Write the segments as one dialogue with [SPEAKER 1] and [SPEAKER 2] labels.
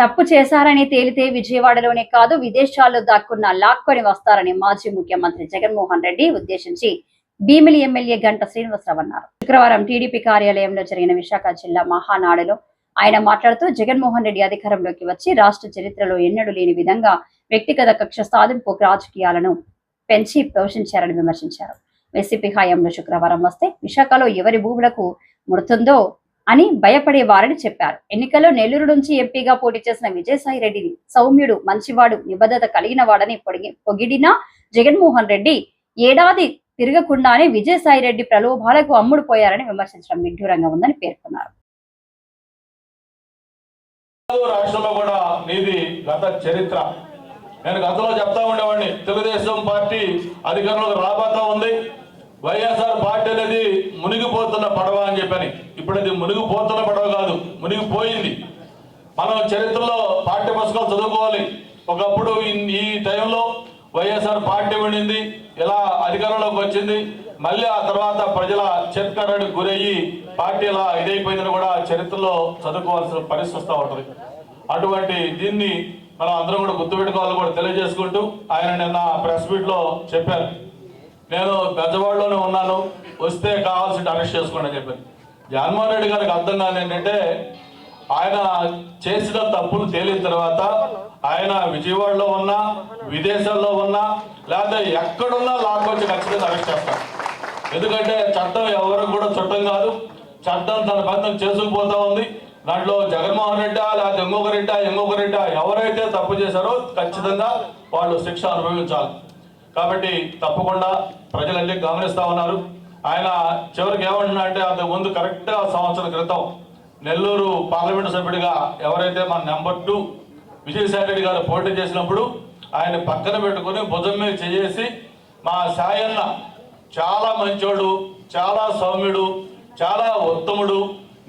[SPEAKER 1] తప్పు చేశారని తేలితే విజయవాడలోనే కాదు విదేశాల్లో దాక్కున్న లాక్కొని వస్తారని మాజీ ముఖ్యమంత్రి జగన్మోహన్ రెడ్డి ఉద్దేశించి భీమిలి ఎమ్మెల్యే గంట శ్రీనివాసరావు అన్నారు. శుక్రవారం టీడీపీ కార్యాలయంలో జరిగిన విశాఖ జిల్లా మహానాడులో ఆయన మాట్లాడుతూ జగన్మోహన్ రెడ్డి అధికారంలోకి వచ్చి రాష్ట్ర చరిత్రలో ఎన్నడూ లేని విధంగా వ్యక్తిగత కక్ష సాధింపు రాజకీయాలను పెంచి పోషించారని విమర్శించారు. వైసీపీ హయాంలో శుక్రవారం వస్తే విశాఖలో ఎవరి భూములకు ముడుతుందో అని భయపడేవారని చెప్పారు. ఎన్నికల్లో నెల్లూరు నుంచి ఎంపీగా పోటీ చేసిన విజయసాయి రెడ్డిని సౌమ్యుడు, మంచివాడు, నిబద్ధత కలిగిన వాడని పొగిడిన జగన్మోహన్ రెడ్డి ఏడాది తిరగకుండానే విజయసాయి రెడ్డి ప్రలోభాలకు అమ్ముడు పోయారని విమర్శించడం విడ్డూరంగా ఉందని పేర్కొన్నారు.
[SPEAKER 2] రాష్ట్రంలో కూడా నీది గత చరిత్ర. నేను గతంలో చెప్తా ఉండేవాడిని, తెలుగుదేశం పార్టీ అధికారంలోకి రాబోతా ఉంది, వైఎస్ఆర్ పార్టీ అనేది మునిగిపోతున్న పడవ అని చెప్పని. ఇప్పుడు అది మునిగిపోతున్న పడవ కాదు, మునిగిపోయింది. మనం చరిత్రలో పాఠ్య పుస్తకాలు చదువుకోవాలి. ఒకప్పుడు ఈ టైంలో వైఎస్ఆర్ పార్టీ ఉండింది, ఇలా అధికారంలోకి వచ్చింది, మళ్ళీ ఆ తర్వాత ప్రజల చేత్కారానికి గురయ్యి పార్టీ ఇలా ఇదైపోయిందని కూడా చరిత్రలో చదువుకోవాల్సిన పరిస్థితి వస్తూ ఉంటుంది. అటువంటి దీన్ని మనం అందరం కూడా గుర్తుపెట్టుకోవాలని కూడా తెలియజేసుకుంటూ ఆయన నిన్న ప్రెస్ మీట్ లో చెప్పారు, నేను బెజవాడలోనే ఉన్నాను, వస్తే కావాల్సిన అరెస్ట్ చేసుకోండి అని చెప్పారు. జగన్మోహన్ రెడ్డి గారికి అర్థం కాదు ఏంటంటే, ఆయన చేసిన తప్పులు తేలిన తర్వాత ఆయన విజయవాడలో ఉన్నా, విదేశాల్లో ఉన్నా, లేకపోతే ఎక్కడున్నా లాక్కొచ్చి ఖచ్చితంగా అరెస్ట్ చేస్తారు. ఎందుకంటే చట్టం ఎవరికి కూడా చట్టం కాదు, చట్టం తన బంధం చేసుకుపోతా ఉంది. దాంట్లో జగన్మోహన్ రెడ్డి లేకపోతే ఇంకొక రెడ్డి ఎవరైతే తప్పు చేశారో ఖచ్చితంగా వాళ్ళు శిక్ష అనుభవించాలి. కాబట్టి తప్పకుండా ప్రజలన్నీ గమనిస్తా ఉన్నారు. ఆయన చివరికి ఏమంటున్నా అంటే, అంతకుముందు కరెక్ట్గా సంవత్సరం క్రితం నెల్లూరు పార్లమెంటు సభ్యుడిగా ఎవరైతే మన నెంబర్ 2 విజయసాయి రెడ్డి గారు పోటీ చేసినప్పుడు ఆయన పక్కన పెట్టుకుని భుజం మీద చేసి, మా సాయన్న చాలా మంచోడు, చాలా సౌమ్యుడు, చాలా ఉత్తముడు,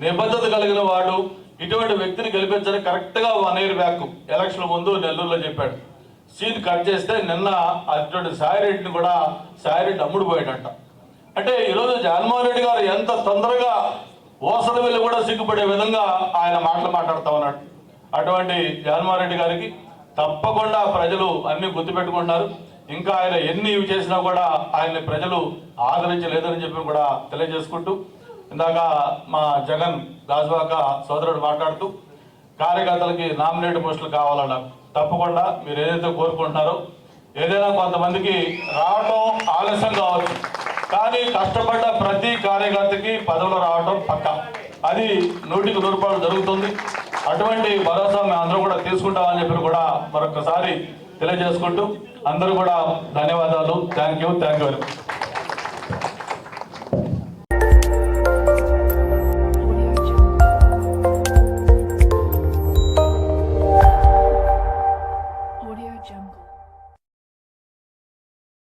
[SPEAKER 2] నిబద్ధత కలిగిన వాడు, ఇటువంటి వ్యక్తిని గెలిపించని కరెక్ట్గా 1 year బ్యాక్ ఎలక్షన్ ముందు నెల్లూరులో చెప్పాడు. సీన్ కట్ చేస్తే నిన్న అటువంటి సాయిరెడ్డిని కూడా సాయిరెడ్డి అమ్ముడు పోయాడంట. అంటే ఈరోజు జగన్మోహన్ రెడ్డి గారు ఎంత తొందరగా ఓసలు వెళ్ళి కూడా సిగ్గుపడే విధంగా ఆయన మాట్లాడుతూ ఉన్నాడు. అటువంటి జగన్మోహన్ రెడ్డి గారికి తప్పకుండా ప్రజలు అన్ని గుర్తుపెట్టుకుంటున్నారు. ఇంకా ఆయన ఎన్ని ఇవి చేసినా కూడా ఆయన్ని ప్రజలు ఆదరించలేదని చెప్పి కూడా తెలియజేసుకుంటూ, ఇందాక మా జగన్ గాజువాక సోదరుడు మాట్లాడుతూ కార్యకర్తలకి నామినేట్ పోస్టులు కావాలన్నారు. తప్పకుండా మీరు ఏదైతే కోరుకుంటున్నారో, ఏదైనా కొంతమందికి రావటం ఆలస్యం కావచ్చు, కానీ కష్టపడ్డ ప్రతి కార్యకర్తకి పదవులు రావటం పక్క, అది 100కి 100 జరుగుతుంది. అటువంటి భరోసా మేము అందరూ కూడా తీసుకుంటామని చెప్పి కూడా మరొకసారి తెలియజేసుకుంటూ అందరూ కూడా ధన్యవాదాలు. Thank you very much.